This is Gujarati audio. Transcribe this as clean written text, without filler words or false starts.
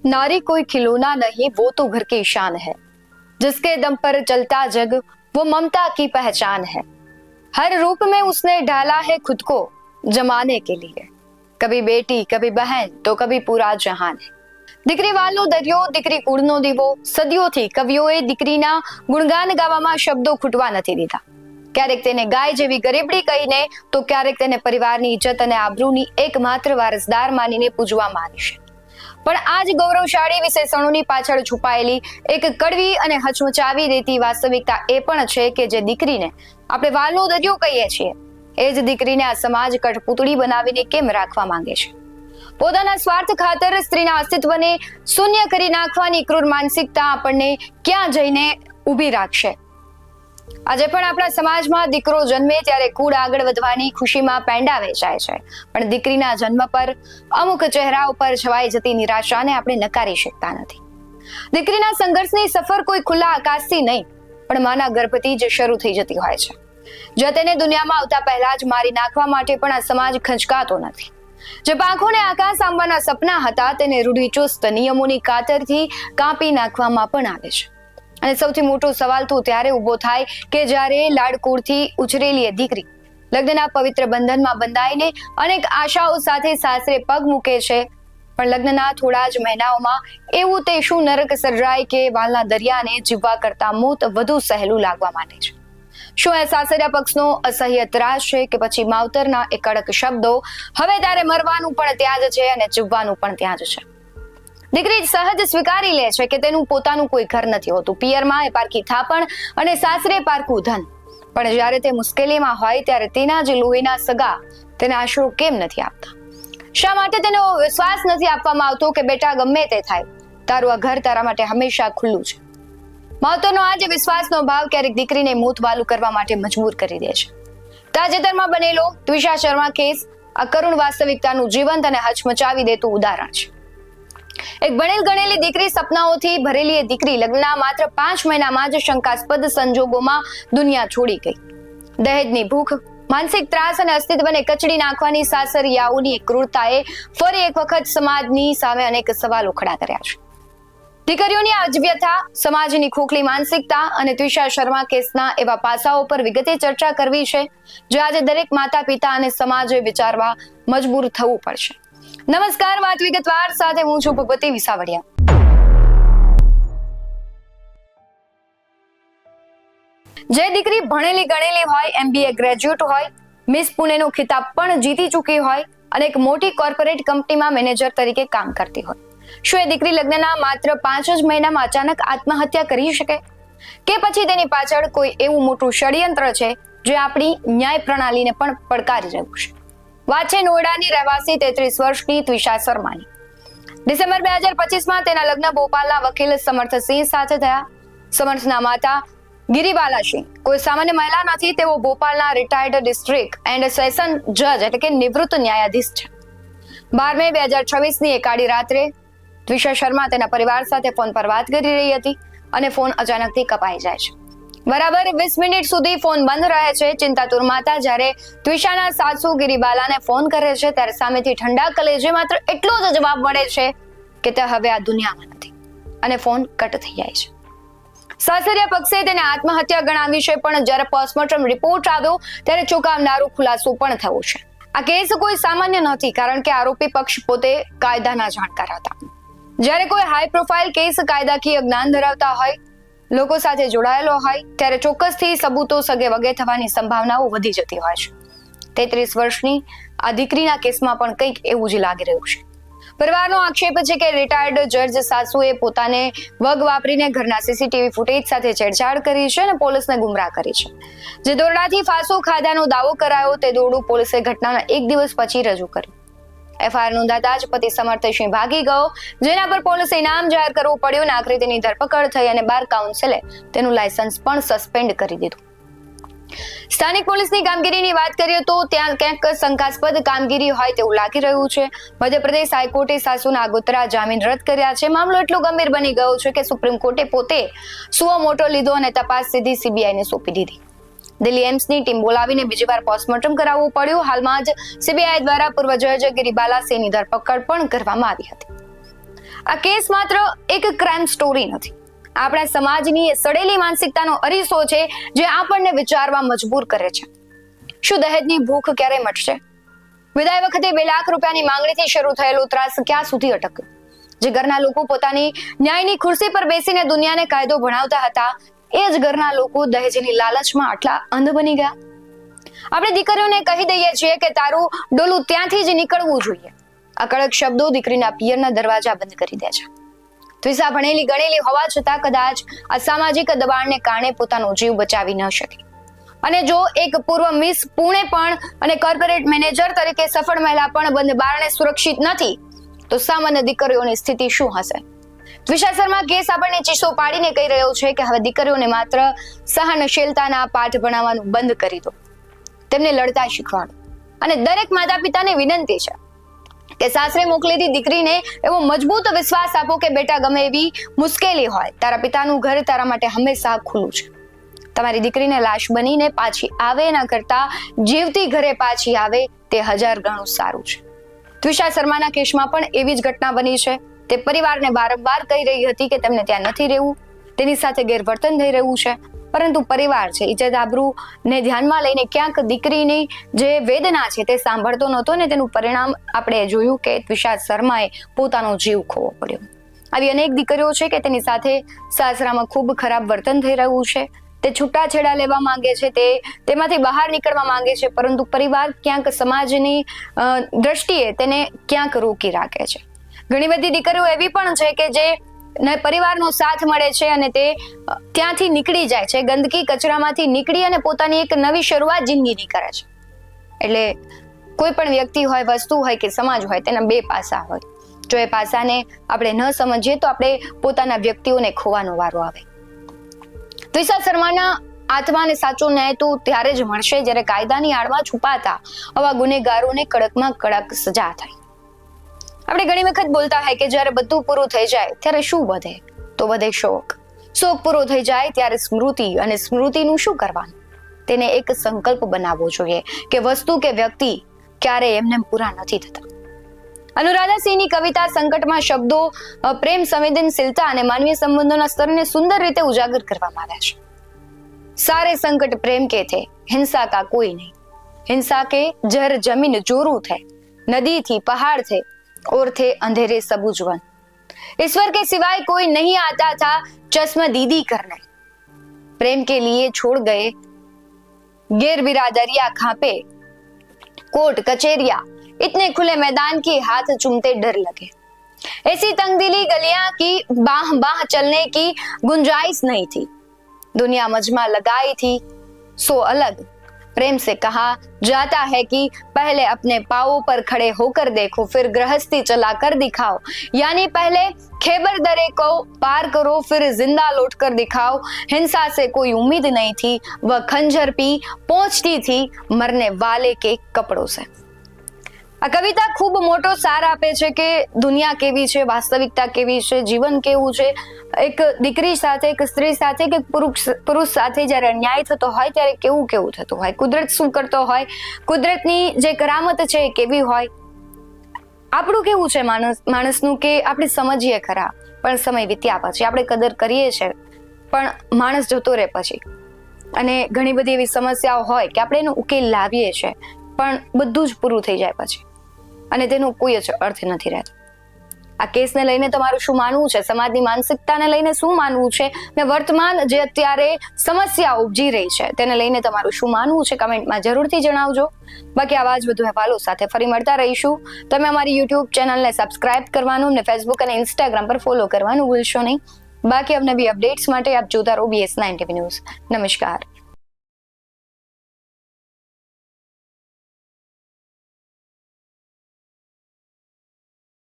नारी कोई खिलौना नहीं, वो तो घर की शान है। जिसके दम पर चलता जग, वो ममता की पहचान है। हर रूप में उसने ढाला है खुद को जमाने के लिए। कभी बेटी, कभी बहन, तो कभी पूरा जहान है। દીકરી વાલનો દરિયો, દીકરી કુળનો દીવો, સદીઓથી કવિઓએ દીકરીના ગુણગાન ગાવામાં શબ્દો ખૂટવા નથી દીધા। ક્યારેક તેને ગાય જેવી ગરીબડી કહીને, તો ક્યારેક તેને પરિવારની ઇજ્જત અને આબરૂની એકમાત્ર વારસદાર માનીને પૂજવામાં આવી છે। પણ આ જ ગૌરવશાળી વિશેષણોની પાછળ છુપાયેલી એક કડવી અને હચમચાવી દેતી વાસ્તવિકતા એ પણ છે કે જે દીકરીને આપણે વાલનો દરિયો કહીએ છીએ, એ જ દીકરીને આ સમાજ કઠપૂતળી બનાવીને કેમ રાખવા માંગે છે। પોતાના સ્વાર્થ ખાતર સ્ત્રીના અસ્તિત્વને શૂન્ય કરી નાખવાની ક્રૂર માનસિકતા આપણને ક્યાં જઈને ઊભી રાખશે। આજે પણ આપણા સમાજમાં દીકરો જન્મે ત્યારે કુળ આગળ વધવાની ખુશીમાં પેંડા વેચાય છે, પણ દીકરીના જન્મ પર અમુક ચહેરા ઉપર છવાઈ જતી નિરાશાને આપણે નકારી શકતા નથી। દીકરીના સંઘર્ષની સફર કોઈ ખુલ્લા આકાશથી નહીં, પણ માના ગર્ભથી જ શરૂ થઈ જતી હોય છે, જ્યાં તેને દુનિયામાં આવતા પહેલા જ મારી નાખવા માટે પણ આ સમાજ ખંચકાતો નથી। જે પાંખોને આકાશ આંબવાના સપના હતા, તેને રૂઢિચુસ્ત નિયમોની કાતરથી કાપી નાખવામાં પણ આવે છે। અને સૌથી મોટો સવાલ તો ત્યારે ઊભો થાય કે જ્યારે લાડકોડથી ઉછરેલી એ દીકરી લગ્નના પવિત્ર બંધનમાં બંધાઈને અનેક આશાઓ સાથે સાસરે પગ મૂકે છે, પણ લગ્નના થોડા જ મહિનાઓમાં એવું તે શું નરક સર્જાય કે વાલના દરિયાને જીવવા કરતા મોત વધુ સહેલું લાગવા માંડે છે। શું એ સાસરિયા પક્ષનો અસહ્ય ત્રાસ છે કે પછી માવતરના એ કડક શબ્દો, હવે તારે મરવાનું પણ ત્યાં જ છે અને જીવવાનું પણ ત્યાં જ છે। દીકરી સહજ સ્વીકારી લે છે કે તેનું પોતાનું કોઈ ઘર નથી હોતું। પિયરમાં એ પારકી થાપણ અને સાસરે પારકું ધન, પણ જ્યારે તે મુશ્કેલીમાં હોય ત્યારે તેના જ લોહીના સગા તેને આશરો કેમ નથી આપતા? શા માટે તેનો વિશ્વાસ નથી આપવામાં આવતો કે બેટા, ગમે તે થાય, તારું આ ઘર તારા માટે હંમેશા ખુલ્લું છે? માવતરનો આ જ વિશ્વાસનો ભાવ ક્યારેક દીકરીને મોતવાલું કરવા માટે મજબૂર કરી દે છે। તાજેતરમાં બનેલો ત્વિષા શર્મા કેસ આ કરુણ વાસ્તવિકતાનું જીવંત અને હચમચાવી દેતું ઉદાહરણ છે। એક ભણેલ ગણેલી દીકરી, સપનાઓથી ભરેલી એ દીકરી લગ્નના માત્ર 5 મહિનામાં જ શંકાસ્પદ સંજોગોમાં દુનિયા છોડી ગઈ। દહેજની ભૂખ, માનસિક ત્રાસ અને અસ્તિત્વને કચડી નાખવાની સાસરિયાઓની ક્રૂરતાએ ફરી એક વખત સમાજની સામે અનેક સવાલો ખડા કર્યા છે। દીકરીઓની આ વ્યથા, સમાજની ખોખલી માનસિકતા અને ત્વિષા શર્મા કેસના એવા પાસાઓ પર વિગતે ચર્ચા કરવી છે, જે આજે દરેક માતા પિતા અને સમાજે વિચારવા મજબૂર થવું પડશે। નમસ્કાર, વાત વિગતવાર સાથે હું છું ભગવતી વિસાવડિયા। જે દીકરી ભણેલી ગણેલી હોય, MBA ગ્રેજ્યુએટ હોય, મિસ પુણેનો ખિતાબ પણ જીતી ચૂકી હોય અને એક મોટી કોર્પોરેટ કંપનીમાં મેનેજર તરીકે કામ કરતી હોય, શું એ દીકરી લગ્નના માત્ર 5 જ મહિનામાં અચાનક આત્મહત્યા કરી શકે? કે પછી તેની પાછળ કોઈ એવું મોટું ષડયંત્ર છે જે આપણી ન્યાય પ્રણાલીને પણ પડકારી રહ્યું છે? વાત છે નોઈડાની રહેવાસી 33 વર્ષની ત્વિષા શર્માની। ડિસેમ્બર 2025માં તેના લગ્ન ભોપાલના વકીલ સમર્થસિંહ સાથે થયા। સમર્થના માતા ગિરિબાલા સિંહ કોઈ સામાન્ય મહિલા નથી, તેઓ ભોપાલના રિટાયર્ડ ડિસ્ટ્રિક્ટ એન્ડ સેશન જજ એટલે કે નિવૃત્ત ન્યાયાધીશ છે। 12 મે 2026ની એકાડી રાત્રે ત્વિષા શર્મા તેના પરિવાર સાથે ફોન પર વાત કરી રહી હતી અને ફોન અચાનકથી કપાઈ જાય છે। બરાબર 20 મિનિટ સુધી ફોન બંધ રહે છે। ચિંતાતુર માતા જ્યારે ત્વિષાના સાસુ ગિરિબાલાને ફોન કરે છે, ત્યારે સામેથી ઠંડા કલેજે માત્ર એટલો જ જવાબ મળે છે કે તે હવે આ દુનિયામાં નથી, અને ફોન કટ થઈ જાય છે। સાસરિયા પક્ષે તેને આત્મહત્યા ગણાવી છે, પણ જ્યારે પોસ્ટમોર્ટમ રિપોર્ટ આવ્યો ત્યારે ચોંકાવનારો ખુલાસો પણ થયો છે। આ કેસ કોઈ સામાન્ય નથી, કારણ કે આરોપી પક્ષ પોતે કાયદાના જાણકાર હતા। જ્યારે કોઈ હાઈ પ્રોફાઇલ કેસ કાયદાકીય જ્ઞાન ધરાવતા હોય, લોકો સાથે જોડાયેલો હોય, ત્યારે ચોક્કસથી સબૂતો સગે વગે થવાની સંભાવનાઓ વધી જતી હોય છે। 33 વર્ષની આ દીકરીના કેસમાં પણ કંઈક એવું જ લાગી રહ્યું છે। પરિવારનો આક્ષેપ છે કે રિટાયર્ડ જજ સાસુએ પોતાને વગ વાપરીને ઘરના CCTV ફૂટેજ સાથે છેડછાડ કરી છે અને પોલીસને ગુમરાહ કરી છે। જે દોરડાથી ફાંસો ખાધાનો દાવો કરાયો, તે દોરડું પોલીસે ઘટનાના 1 દિવસ પછી રજૂ કર્યું। FIR નોંધાતા જ પતિ સમર્થસિંહ ભાગી ગયો, જેના પર પોલીસે ઇનામ જાહેર કરવું પડ્યું અને આખરે તેની ધરપકડ થઈ અને બાર કાઉન્સિલે તેનું લાયસન્સ પણ સસ્પેન્ડ કરી દીધું। સ્થાનિક પોલીસની કામગીરીની વાત કરીએ તો ત્યાં ક્યાંક શંકાસ્પદ કામગીરી હોય તેવું લાગી રહ્યું છે। મધ્યપ્રદેશ હાઈકોર્ટે સાસુના આગોતરા જામીન રદ કર્યા છે। મામલો એટલો ગંભીર બની ગયો છે કે સુપ્રીમ કોર્ટે પોતે સુઓ મોટો લીધો અને તપાસ સીધી CBIને સોંપી દીધી। દિલ્હી એમ્સની ટીમ બોલાવીને બીજી વાર પોસ્ટમોર્ટમ કરાવવું પડ્યું। હાલમાં જ CBI દ્વારા પૂર્વ જજ ગિરિબાલા સિંહની ધરપકડ પણ કરવામાં આવી હતી। આ કેસ માત્ર એક ક્રાઇમ સ્ટોરી નથી, આપણા સમાજની એ સડેલી માનસિકતાનો અરીસો છે જે આપણને વિચારવા મજબૂર કરે છે. શું દહેજની ભૂખ ક્યારે મટશે? વિદાય વખતે 2 લાખ રૂપિયાની માંગણીથી શરૂ થયેલો ત્રાસ ક્યાં સુધી અટક્યો? જે ઘરના લોકો પોતાની ન્યાયની ખુરશી પર બેસીને દુનિયાને કાયદો ભણાવતા હતા, એ જ ઘરના લોકો દહેજની લાલચમાં આટલા અંધ બની ગયા. આપણે દીકરીઓને કહી દઈએ છીએ કે તારું ડોલું ત્યાંથી જ નીકળવું જોઈએ. આ કડક શબ્દો દીકરીના પિયરના દરવાજા બંધ કરી દે છે. ત્વિષા ભણેલી ગણેલી હોવા છતાં કદાચ આ સામાજિક દબાણને કારણે પોતાનો જીવ બચાવી ન શકી. અને જો એક પૂર્વ મિસ પુણે પણ અને કોર્પોરેટ મેનેજર તરીકે સફળ મહિલા પણ બંધ બારણે સુરક્ષિત નથી, તો સામાન્ય દીકરીઓની સ્થિતિ શું હશે? ત્વિષા શર્મા કેસ આપણને ચીસો પાડીને કહી રહ્યો છે કે હવે દીકરીઓને માત્ર સહનશીલતાના પાઠ ભણાવવાનું બંધ કરી દો, તેમને લડતા શીખવાડો. અને દરેક માતા પિતાને વિનંતી છે કે સાસરે મોકલેલી દીકરીને એવો મજબૂત વિશ્વાસ આપો કે બેટા, ગમે એવી મુશ્કેલી હોય, તારા પિતાનું ઘર તારા માટે હંમેશા ખુલ્લું છે. તમારી દીકરીને લાશ બનીને પાછી આવે ના કરતા જીવતી ઘરે પાછી આવે તે 1000 ગણું સારું છે. ત્વિષા શર્માના કેસમાં પણ એવી જ ઘટના બની છે. તે પરિવારને વારંવાર કહી રહી હતી કે તેમને ત્યાં નથી રહેવું, તેની સાથે ગેરવર્તન થઈ રહ્યું છે, પરંતુ પરિવાર છે ઇજ્જત આબરૂને ધ્યાનમાં લઈને ક્યાંક દીકરીની જે વેદના છે તે સાંભળતો નહોતો ને તેનું પરિણામ આપણે જોયું કે ત્વિષા શર્માએ પોતાનો જીવ ખોવો પડ્યો. આવી અનેક દીકરીઓ છે કે તેની સાથે સાસરામાં ખૂબ ખરાબ વર્તન થઈ રહ્યું છે. તે છૂટાછેડા લેવા માંગે છે, તેમાંથી બહાર નીકળવા માંગે છે, પરંતુ પરિવાર ક્યાંક સમાજની દ્રષ્ટિએ તેને ક્યાંક રોકી રાખે છે. ઘણી બધી દીકરીઓ એવી પણ છે કે જે પરિવારનો સાથ મળે છે અને તે ત્યાંથી નીકળી જાય છે, ગંદકી કચરામાંથી નીકળી અને પોતાની એક નવી શરૂઆત જિંદગીની કરે છે. એટલે કોઈ પણ વ્યક્તિ હોય, વસ્તુ હોય કે સમાજ હોય, તેના 2 પાસા હોય. જો એ પાસાને આપણે ન સમજીએ તો આપણે પોતાના વ્યક્તિઓને ખોવાનો વારો આવે. ત્વિષા શર્માના આત્માને સાચો ન્યાય તો ત્યારે જ મળશે જ્યારે કાયદાની આડમાં છુપાતા આવા ગુનેગારોને કડકમાં કડક સજા થાય. આપણે ઘણી વખત બોલતા હોય કે જ્યારે બધું પૂરું થઈ જાય ત્યારે શું વધે? તો વધે શોક. શોક પૂરો થઈ જાય ત્યારે સ્મૃતિ, અને સ્મૃતિનું શું કરવાનું? તેને એક સંકલ્પ બનાવવો જોઈએ કે વસ્તુ કે વ્યક્તિ ક્યારે એમને પૂરા નથી થતા. અનુરાધા સિંહની કવિતા સંકટમાં શબ્દો પ્રેમ, સંવેદનશીલતા અને માનવીય સંબંધોના સ્તરને સુંદર રીતે ઉજાગર કરવામાં આવ્યા છે. સારે સંકટ પ્રેમ કે થે, હિંસા કા કોઈ નહીં. હિંસા કે જર જમીન જોरू થે, નદી થી પહાડ થે, और थे अंधेरे सबूज वन. ईश्वर के सिवाय कोई नहीं आता था चश्म दीदी करने. प्रेम के लिए छोड़ गए गैर बिरादरिया खापे, कोर्ट कचेरिया, इतने खुले मैदान की हाथ चूमते डर लगे. ऐसी तंगदिली गलियां की बाह बाह चलने की गुंजाइश नहीं थी. दुनिया मजमा लगाई थी सो अलग. प्रेम से कहा जाता है कि पहले अपने पांवों पर खड़े होकर देखो, फिर गृहस्थी चला कर दिखाओ. यानी पहले खैबर दरे को पार करो, फिर जिंदा लौट कर दिखाओ. हिंसा से कोई उम्मीद नहीं थी, वह खंजर पी पहुंचती थी मरने वाले के कपड़ों से. આ કવિતા ખૂબ મોટો સાર આપે છે કે દુનિયા કેવી છે, વાસ્તવિકતા કેવી છે, જીવન કેવું છે. એક દીકરી સાથે, એક સ્ત્રી સાથે કે પુરુષ સાથે જ્યારે અન્યાય થતો હોય ત્યારે કેવું કેવું થતું હોય, કુદરત શું કરતો હોય, કુદરતની જે કરામત છે એ કેવી હોય. આપણું કેવું છે માણસનું કે આપણે સમજીએ ખરા, પણ સમય વીત્યા પછી આપણે કદર કરીએ છીએ, પણ માણસ જતો રહે પછી. અને ઘણી બધી એવી સમસ્યાઓ હોય કે આપણે એનો ઉકેલ લાવીએ છીએ, પણ બધું જ પૂરું થઈ જાય પછી અને તેનો કોઈ જ અર્થ નથી રહેતો. આ કેસને લઈને તમારું શું માનવું છે? સમાજની માનસિકતાને લઈને શું માનવું છે? ને વર્તમાન જે અત્યારે સમસ્યા ઉપજી રહી છે તેને લઈને તમારું શું માનવું છે? કમેન્ટમાં જરૂરથી જણાવજો. બાકી આવા જ વધુ અહેવાલો સાથે ફરી મળતા રહીશું. તમે અમારી યુટ્યુબ ચેનલને સબસ્ક્રાઇબ કરવાનું અને ફેસબુક અને ઇન્સ્ટાગ્રામ પર ફોલો કરવાનું ભૂલશો નહીં. બાકી અવનવી અપડેટ્સ માટે આપ જોતા રહો BS9 TV ન્યૂઝ. નમસ્કાર.